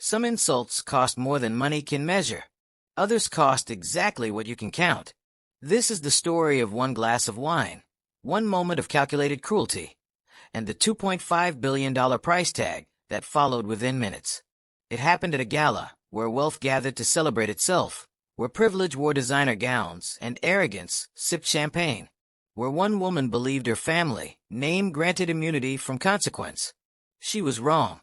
Some insults cost more than money can measure. Others cost exactly what you can count. This is the story of one glass of wine, one moment of calculated cruelty, and the $2.5 billion price tag that followed within minutes. It happened at a gala, where wealth gathered to celebrate itself, where privilege wore designer gowns and arrogance sipped champagne, where one woman believed her family name granted immunity from consequence. She was wrong.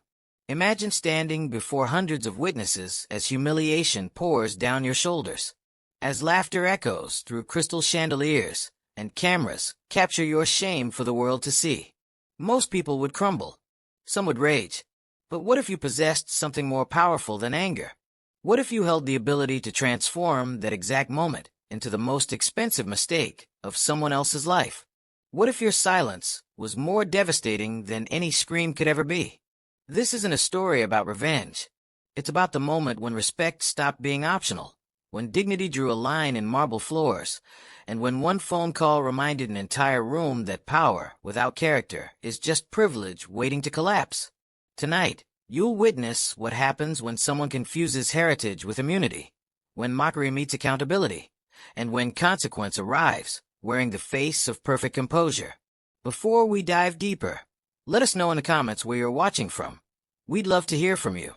Imagine standing before hundreds of witnesses as humiliation pours down your shoulders, as laughter echoes through crystal chandeliers, and cameras capture your shame for the world to see. Most people would crumble. Some would rage. But what if you possessed something more powerful than anger? What if you held the ability to transform that exact moment into the most expensive mistake of someone else's life? What if your silence was more devastating than any scream could ever be? This isn't a story about revenge. It's about the moment when respect stopped being optional, when dignity drew a line in marble floors, and when one phone call reminded an entire room that power without character is just privilege waiting to collapse. Tonight, you'll witness what happens when someone confuses heritage with immunity, when mockery meets accountability, and when consequence arrives, wearing the face of perfect composure. Before we dive deeper, let us know in the comments where you're watching from. We'd love to hear from you.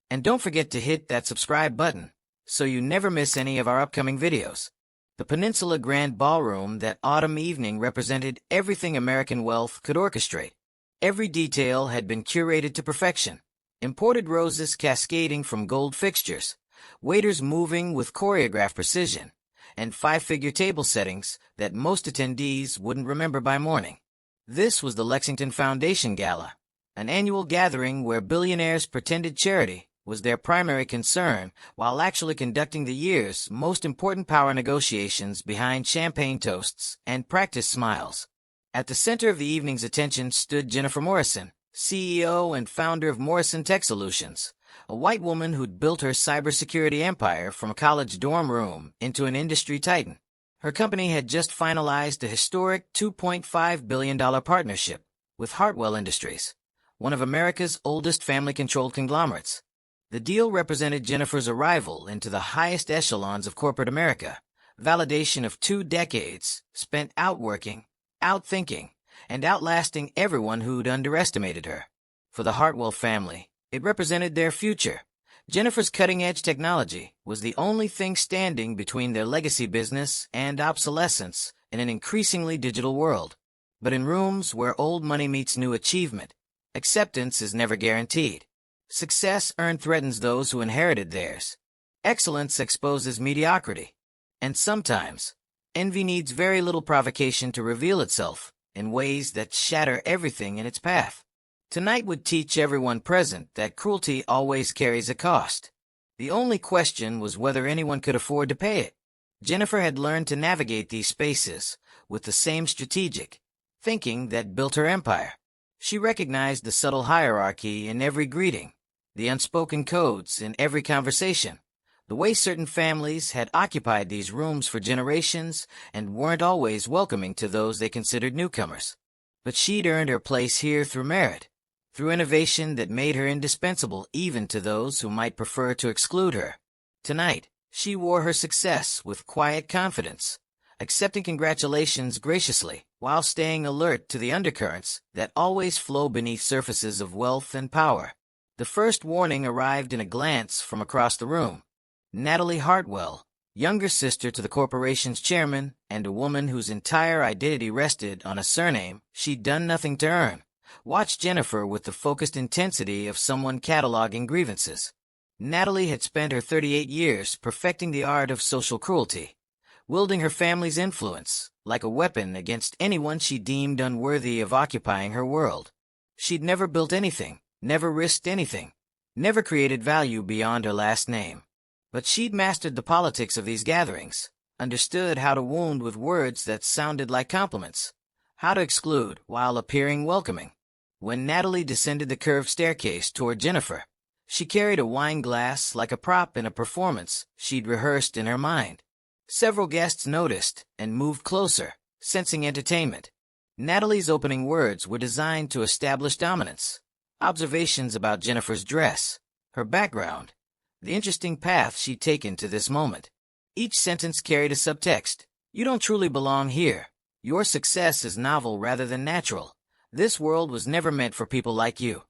And don't forget to hit that subscribe button, so you never miss any of our upcoming videos. The Peninsula Grand Ballroom that autumn evening represented everything American wealth could orchestrate. Every detail had been curated to perfection. Imported roses cascading from gold fixtures, waiters moving with choreographed precision, and five-figure table settings that most attendees wouldn't remember by morning. This was the Lexington Foundation Gala, an annual gathering where billionaires pretended charity was their primary concern while actually conducting the year's most important power negotiations behind champagne toasts and practiced smiles. At the center of the evening's attention stood Jennifer Morrison, CEO and founder of Morrison Tech Solutions, a white woman who'd built her cybersecurity empire from a college dorm room into an industry titan. Her company had just finalized a historic $2.5 billion partnership with Hartwell Industries, one of America's oldest family-controlled conglomerates. The deal represented Jennifer's arrival into the highest echelons of corporate America, validation of 2 decades spent outworking, outthinking, and outlasting everyone who'd underestimated her. For the Hartwell family, it represented their future. Jennifer's cutting-edge technology was the only thing standing between their legacy business and obsolescence in an increasingly digital world. But in rooms where old money meets new achievement, acceptance is never guaranteed. Success earned threatens those who inherited theirs. Excellence exposes mediocrity. And sometimes, envy needs very little provocation to reveal itself in ways that shatter everything in its path. Tonight would teach everyone present that cruelty always carries a cost. The only question was whether anyone could afford to pay it. Jennifer had learned to navigate these spaces with the same strategic thinking that built her empire. She recognized the subtle hierarchy in every greeting, the unspoken codes in every conversation, the way certain families had occupied these rooms for generations and weren't always welcoming to those they considered newcomers. But she'd earned her place here through merit, through innovation that made her indispensable even to those who might prefer to exclude her. Tonight, she wore her success with quiet confidence, accepting congratulations graciously while staying alert to the undercurrents that always flow beneath surfaces of wealth and power. The first warning arrived in a glance from across the room. Natalie Hartwell, younger sister to the corporation's chairman and a woman whose entire identity rested on a surname she'd done nothing to earn, watched Jennifer with the focused intensity of someone cataloging grievances. Natalie had spent her 38 years perfecting the art of social cruelty, wielding her family's influence like a weapon against anyone she deemed unworthy of occupying her world. She'd never built anything, never risked anything, never created value beyond her last name. But she'd mastered the politics of these gatherings, understood how to wound with words that sounded like compliments, how to exclude while appearing welcoming. When Natalie descended the curved staircase toward Jennifer, she carried a wine glass like a prop in a performance she'd rehearsed in her mind. Several guests noticed and moved closer, sensing entertainment. Natalie's opening words were designed to establish dominance. Observations about Jennifer's dress, her background, the interesting path she'd taken to this moment. Each sentence carried a subtext. You don't truly belong here. Your success is novel rather than natural. This world was never meant for people like you.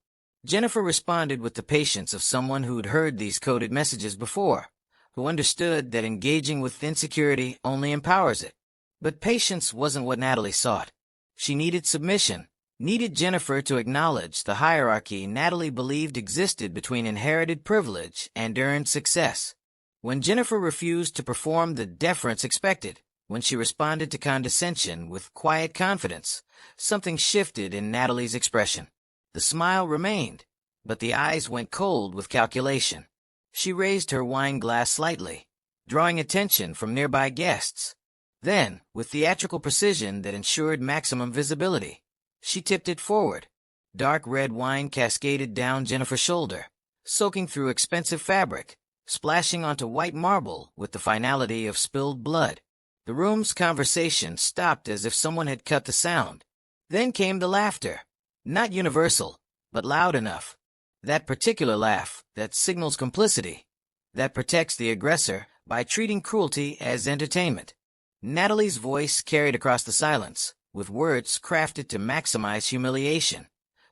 Jennifer responded with the patience of someone who'd heard these coded messages before, who understood that engaging with insecurity only empowers it. But patience wasn't what Natalie sought. She needed submission, needed Jennifer to acknowledge the hierarchy Natalie believed existed between inherited privilege and earned success. When Jennifer refused to perform the deference expected, when she responded to condescension with quiet confidence, something shifted in Natalie's expression. The smile remained, but the eyes went cold with calculation. She raised her wine glass slightly, drawing attention from nearby guests. Then, with theatrical precision that ensured maximum visibility, she tipped it forward. Dark red wine cascaded down Jennifer's shoulder, soaking through expensive fabric, splashing onto white marble with the finality of spilled blood. The room's conversation stopped as if someone had cut the sound. Then came the laughter. Not universal, but loud enough. That particular laugh that signals complicity, that protects the aggressor by treating cruelty as entertainment. Natalie's voice carried across the silence, with words crafted to maximize humiliation,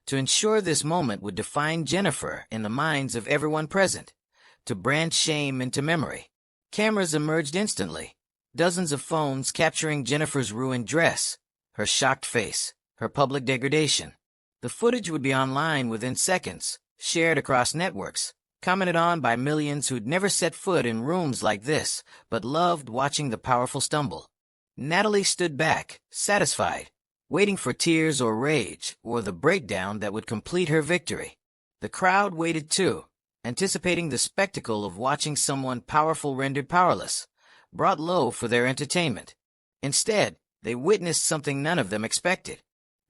to ensure this moment would define Jennifer in the minds of everyone present, to brand shame into memory. Cameras emerged instantly, dozens of phones capturing Jennifer's ruined dress, her shocked face, her public degradation. The footage would be online within seconds, shared across networks, commented on by millions who'd never set foot in rooms like this, but loved watching the powerful stumble. Natalie stood back, satisfied, waiting for tears or rage, or the breakdown that would complete her victory. The crowd waited too, anticipating the spectacle of watching someone powerful rendered powerless, brought low for their entertainment. Instead, they witnessed something none of them expected.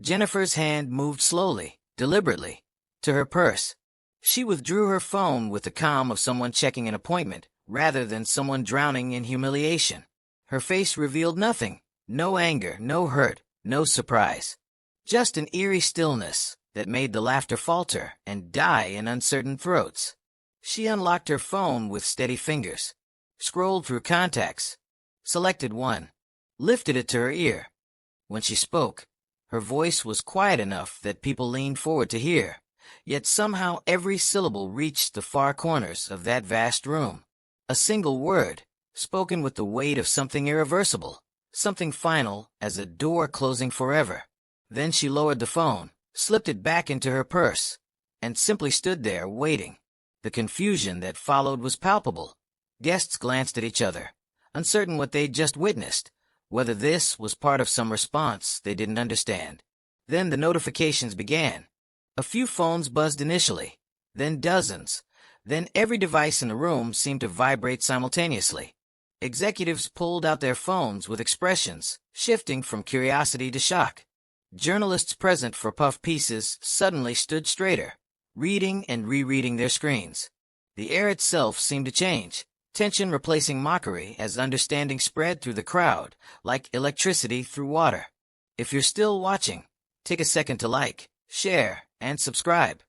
Jennifer's hand moved slowly, deliberately, to her purse. She withdrew her phone with the calm of someone checking an appointment, rather than someone drowning in humiliation. Her face revealed nothing, no anger, no hurt, no surprise. Just an eerie stillness that made the laughter falter and die in uncertain throats. She unlocked her phone with steady fingers, scrolled through contacts, selected one, lifted it to her ear. When she spoke, her voice was quiet enough that people leaned forward to hear, yet somehow every syllable reached the far corners of that vast room. A single word, spoken with the weight of something irreversible, something final as a door closing forever. Then she lowered the phone, slipped it back into her purse, and simply stood there waiting. The confusion that followed was palpable. Guests glanced at each other, uncertain what they'd just witnessed, whether this was part of some response they didn't understand. Then the notifications began. A few phones buzzed initially, then dozens, then every device in the room seemed to vibrate simultaneously. Executives pulled out their phones with expressions shifting from curiosity to shock. Journalists present for puff pieces suddenly stood straighter, reading and rereading their screens. The air itself seemed to change, tension replacing mockery as understanding spread through the crowd, like electricity through water. If you're still watching, take a second to like, share, and subscribe.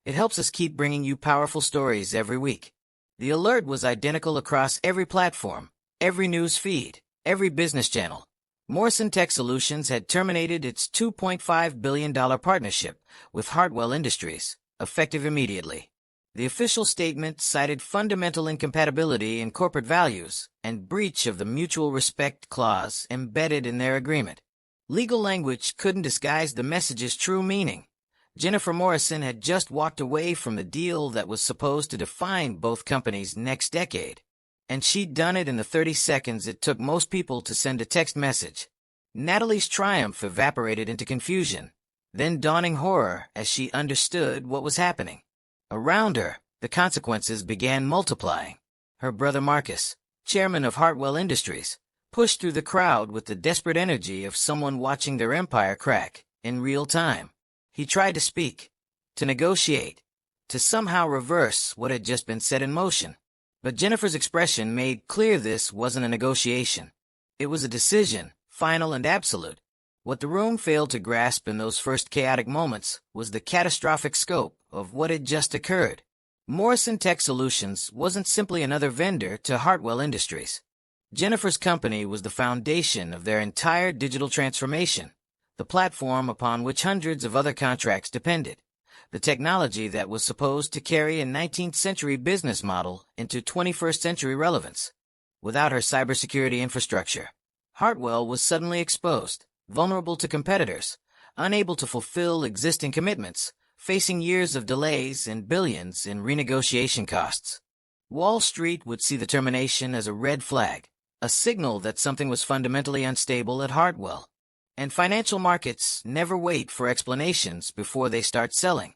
It helps us keep bringing you powerful stories every week. The alert was identical across every platform, every news feed, every business channel. Morrison Tech Solutions had terminated its $2.5 billion partnership with Hartwell Industries, effective immediately. The official statement cited fundamental incompatibility in corporate values and breach of the mutual respect clause embedded in their agreement. Legal language couldn't disguise the message's true meaning. Jennifer Morrison had just walked away from the deal that was supposed to define both companies' next decade, and she'd done it in the 30 seconds it took most people to send a text message. Natalie's triumph evaporated into confusion, then dawning horror as she understood what was happening. Around her, the consequences began multiplying. Her brother Marcus, chairman of Hartwell Industries, pushed through the crowd with the desperate energy of someone watching their empire crack in real time. He tried to speak, to negotiate, to somehow reverse what had just been set in motion. But Jennifer's expression made clear this wasn't a negotiation. It was a decision, final and absolute. What the room failed to grasp in those first chaotic moments was the catastrophic scope of what had just occurred. Morrison Tech Solutions wasn't simply another vendor to Hartwell Industries. Jennifer's company was the foundation of their entire digital transformation, the platform upon which hundreds of other contracts depended, the technology that was supposed to carry a 19th century business model into 21st century relevance. Without her cybersecurity infrastructure, Hartwell was suddenly exposed, vulnerable to competitors, unable to fulfill existing commitments, facing years of delays and billions in renegotiation costs. Wall Street would see the termination as a red flag, a signal that something was fundamentally unstable at Hartwell. And financial markets never wait for explanations before they start selling.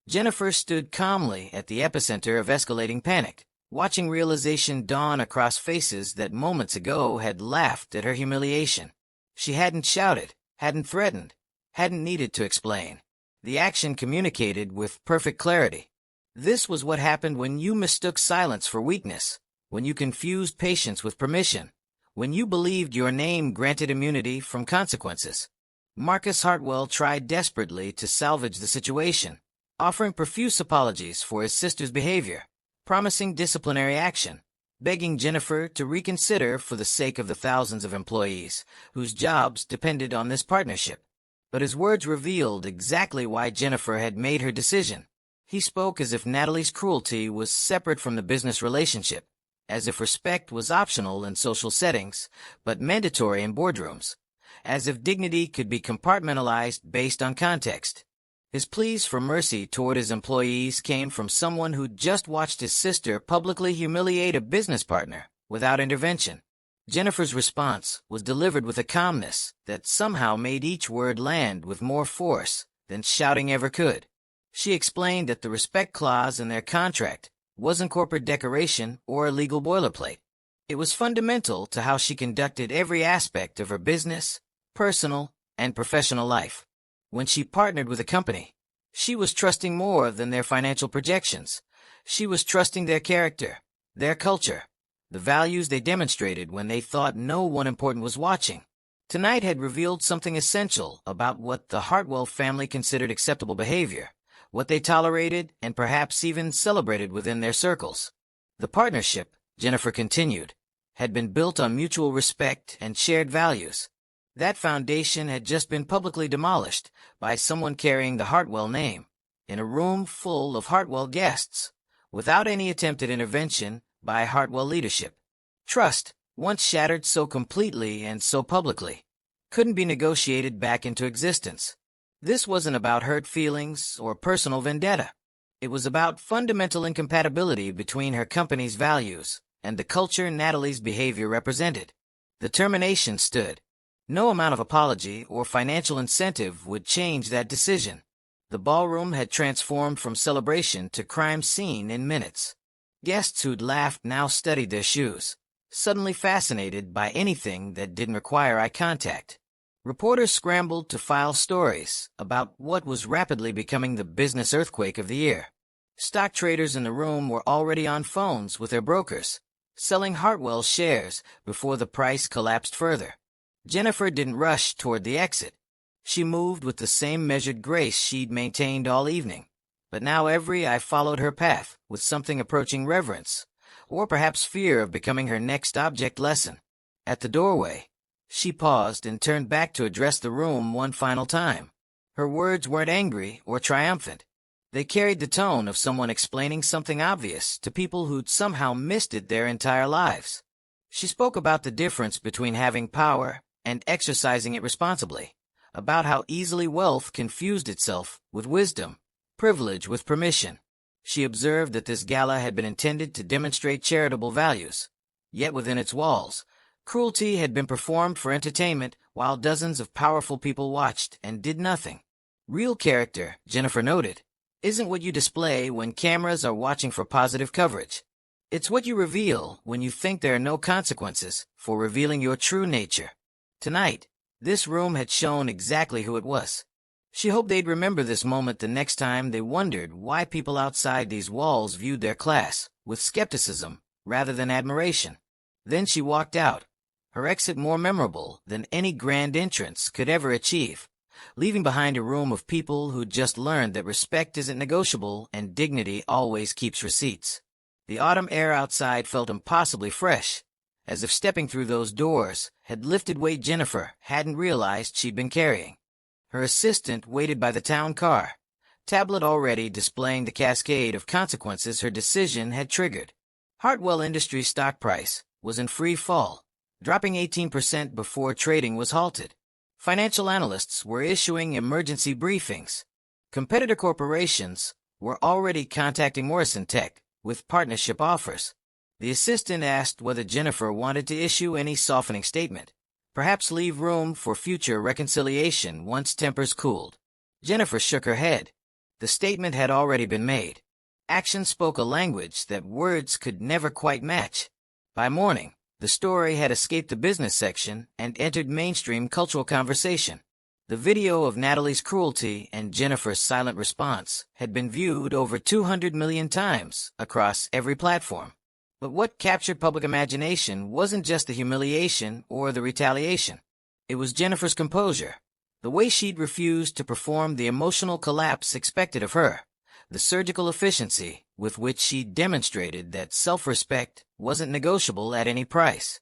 Jennifer stood calmly at the epicenter of escalating panic, watching realization dawn across faces that moments ago had laughed at her humiliation. She hadn't shouted, hadn't threatened, hadn't needed to explain. The action communicated with perfect clarity. This was what happened when you mistook silence for weakness, when you confused patience with permission, when you believed your name granted immunity from consequences. Marcus Hartwell tried desperately to salvage the situation, offering profuse apologies for his sister's behavior, promising disciplinary action, begging Jennifer to reconsider for the sake of the thousands of employees whose jobs depended on this partnership. But his words revealed exactly why Jennifer had made her decision. He spoke as if Natalie's cruelty was separate from the business relationship, as if respect was optional in social settings, but mandatory in boardrooms, as if dignity could be compartmentalized based on context. His pleas for mercy toward his employees came from someone who'd just watched his sister publicly humiliate a business partner without intervention. Jennifer's response was delivered with a calmness that somehow made each word land with more force than shouting ever could. She explained that the respect clause in their contract wasn't corporate decoration or a legal boilerplate. It was fundamental to how she conducted every aspect of her business, personal, and professional life. When she partnered with a company, she was trusting more than their financial projections. She was trusting their character, their culture, the values they demonstrated when they thought no one important was watching. Tonight had revealed something essential about what the Hartwell family considered acceptable behavior, what they tolerated and perhaps even celebrated within their circles. The partnership, Jennifer continued, had been built on mutual respect and shared values. That foundation had just been publicly demolished by someone carrying the Hartwell name, in a room full of Hartwell guests, without any attempted intervention by Hartwell leadership. Trust, once shattered so completely and so publicly, couldn't be negotiated back into existence. This wasn't about hurt feelings or personal vendetta. It was about fundamental incompatibility between her company's values and the culture Natalie's behavior represented. The termination stood. No amount of apology or financial incentive would change that decision. The ballroom had transformed from celebration to crime scene in minutes. Guests who'd laughed now studied their shoes, suddenly fascinated by anything that didn't require eye contact. Reporters scrambled to file stories about what was rapidly becoming the business earthquake of the year. Stock traders in the room were already on phones with their brokers, selling Hartwell shares before the price collapsed further. Jennifer didn't rush toward the exit. She moved with the same measured grace she'd maintained all evening. But now every eye followed her path with something approaching reverence, or perhaps fear of becoming her next object lesson. At the doorway, she paused and turned back to address the room one final time. Her words weren't angry or triumphant. They carried the tone of someone explaining something obvious to people who'd somehow missed it their entire lives. She spoke about the difference between having power and exercising it responsibly, about how easily wealth confused itself with wisdom, privilege with permission. She observed that this gala had been intended to demonstrate charitable values, yet within its walls, cruelty had been performed for entertainment while dozens of powerful people watched and did nothing. Real character, Jennifer noted, isn't what you display when cameras are watching for positive coverage. It's what you reveal when you think there are no consequences for revealing your true nature. Tonight, this room had shown exactly who it was. She hoped they'd remember this moment the next time they wondered why people outside these walls viewed their class with skepticism rather than admiration. Then she walked out, her exit more memorable than any grand entrance could ever achieve, leaving behind a room of people who'd just learned that respect isn't negotiable and dignity always keeps receipts. The autumn air outside felt impossibly fresh, as if stepping through those doors had lifted weight Jennifer hadn't realized she'd been carrying. Her assistant waited by the town car, tablet already displaying the cascade of consequences her decision had triggered. Hartwell Industries' stock price was in free fall, dropping 18% before trading was halted. Financial analysts were issuing emergency briefings. Competitor corporations were already contacting Morrison Tech with partnership offers. The assistant asked whether Jennifer wanted to issue any softening statement, perhaps leave room for future reconciliation once tempers cooled. Jennifer shook her head. The statement had already been made. Action spoke a language that words could never quite match. By morning, the story had escaped the business section and entered mainstream cultural conversation. The video of Natalie's cruelty and Jennifer's silent response had been viewed over 200 million times across every platform. But what captured public imagination wasn't just the humiliation or the retaliation. It was Jennifer's composure, the way she'd refused to perform the emotional collapse expected of her, the surgical efficiency with which she demonstrated that self-respect wasn't negotiable at any price.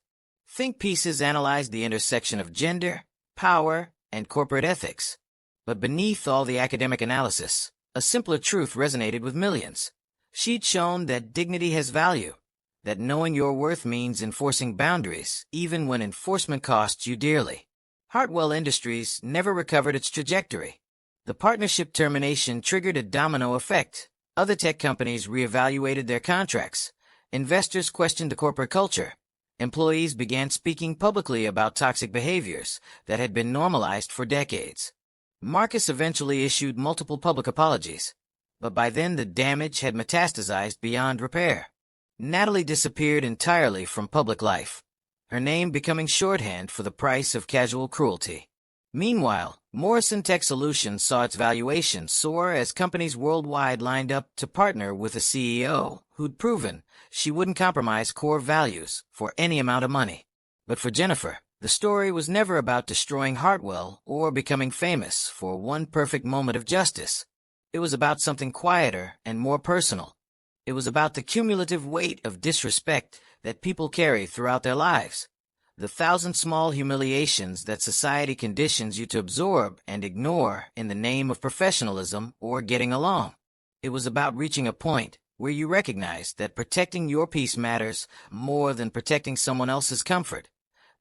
Think pieces analyzed the intersection of gender, power, and corporate ethics. But beneath all the academic analysis, a simpler truth resonated with millions. She'd shown that dignity has value, that knowing your worth means enforcing boundaries, even when enforcement costs you dearly. Hartwell Industries never recovered its trajectory. The partnership termination triggered a domino effect. Other tech companies reevaluated their contracts. Investors questioned the corporate culture. Employees began speaking publicly about toxic behaviors that had been normalized for decades. Marcus eventually issued multiple public apologies, but by then the damage had metastasized beyond repair. Natalie disappeared entirely from public life, her name becoming shorthand for the price of casual cruelty. Meanwhile, Morrison Tech Solutions saw its valuation soar as companies worldwide lined up to partner with a CEO who'd proven she wouldn't compromise core values for any amount of money. But for Jennifer, the story was never about destroying Hartwell or becoming famous for one perfect moment of justice. It was about something quieter and more personal. It was about the cumulative weight of disrespect that people carry throughout their lives. The thousand small humiliations that society conditions you to absorb and ignore in the name of professionalism or getting along. It was about reaching a point where you recognize that protecting your peace matters more than protecting someone else's comfort.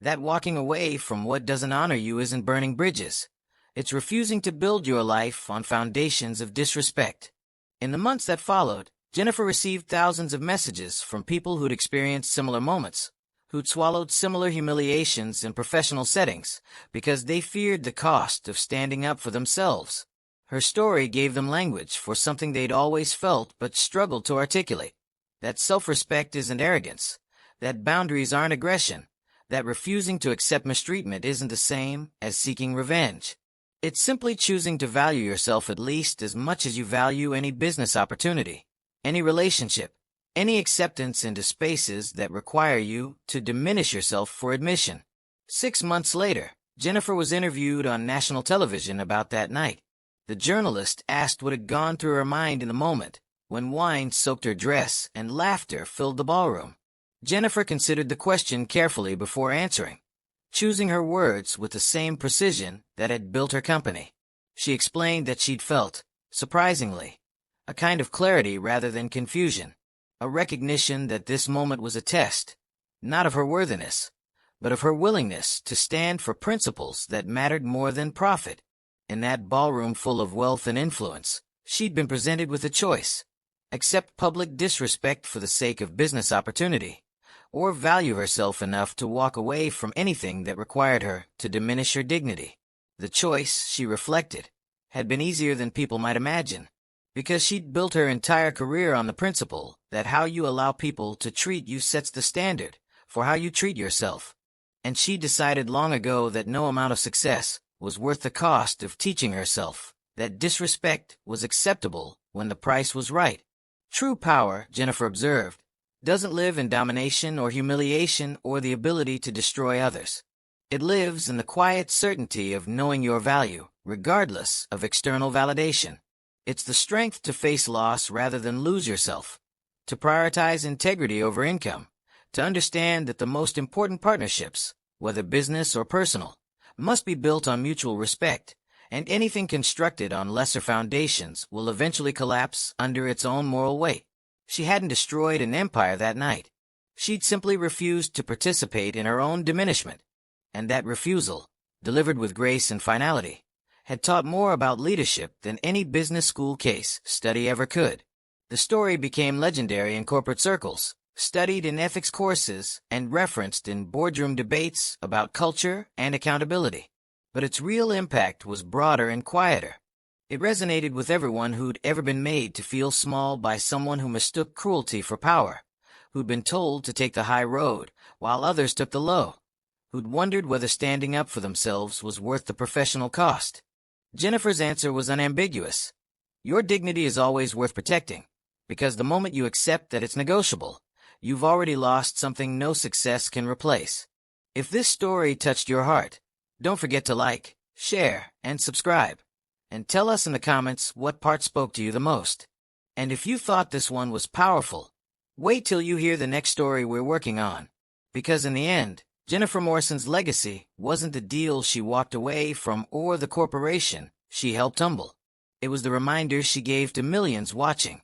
That walking away from what doesn't honor you isn't burning bridges. It's refusing to build your life on foundations of disrespect. In the months that followed, Jennifer received thousands of messages from people who'd experienced similar moments, who'd swallowed similar humiliations in professional settings because they feared the cost of standing up for themselves. Her story gave them language for something they'd always felt but struggled to articulate. That self-respect isn't arrogance, that boundaries aren't aggression, that refusing to accept mistreatment isn't the same as seeking revenge. It's simply choosing to value yourself at least as much as you value any business opportunity, any relationship, any acceptance into spaces that require you to diminish yourself for admission. 6 months later, Jennifer was interviewed on national television about that night. The journalist asked what had gone through her mind in the moment, when wine soaked her dress and laughter filled the ballroom. Jennifer considered the question carefully before answering, choosing her words with the same precision that had built her company. She explained that she'd felt, surprisingly, a kind of clarity rather than confusion. A recognition that this moment was a test, not of her worthiness, but of her willingness to stand for principles that mattered more than profit. In that ballroom full of wealth and influence, she'd been presented with a choice: accept public disrespect for the sake of business opportunity, or value herself enough to walk away from anything that required her to diminish her dignity. The choice, she reflected, had been easier than people might imagine, because she'd built her entire career on the principle that how you allow people to treat you sets the standard for how you treat yourself. And she decided long ago that no amount of success was worth the cost of teaching herself that disrespect was acceptable when the price was right. True power, Jennifer observed, doesn't live in domination or humiliation or the ability to destroy others. It lives in the quiet certainty of knowing your value, regardless of external validation. It's the strength to face loss rather than lose yourself, to prioritize integrity over income, to understand that the most important partnerships, whether business or personal, must be built on mutual respect, and anything constructed on lesser foundations will eventually collapse under its own moral weight. She hadn't destroyed an empire that night. She'd simply refused to participate in her own diminishment. And that refusal, delivered with grace and finality, had taught more about leadership than any business school case study ever could. The story became legendary in corporate circles, studied in ethics courses, and referenced in boardroom debates about culture and accountability. But its real impact was broader and quieter. It resonated with everyone who'd ever been made to feel small by someone who mistook cruelty for power, who'd been told to take the high road while others took the low, who'd wondered whether standing up for themselves was worth the professional cost. Jennifer's answer was unambiguous. Your dignity is always worth protecting, because the moment you accept that it's negotiable, you've already lost something no success can replace. If this story touched your heart, don't forget to like, share, and subscribe. And tell us in the comments what part spoke to you the most. And if you thought this one was powerful, wait till you hear the next story we're working on. Because in the end, Jennifer Morrison's legacy wasn't the deal she walked away from or the corporation she helped humble. It was the reminder she gave to millions watching.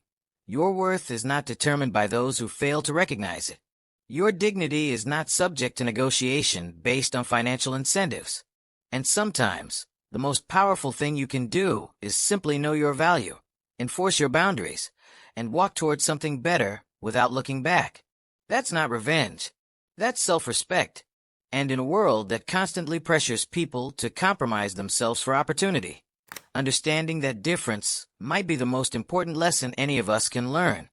Your worth is not determined by those who fail to recognize it. Your dignity is not subject to negotiation based on financial incentives. And sometimes, the most powerful thing you can do is simply know your value, enforce your boundaries, and walk towards something better without looking back. That's not revenge. That's self-respect. And in a world that constantly pressures people to compromise themselves for opportunity, understanding that difference might be the most important lesson any of us can learn.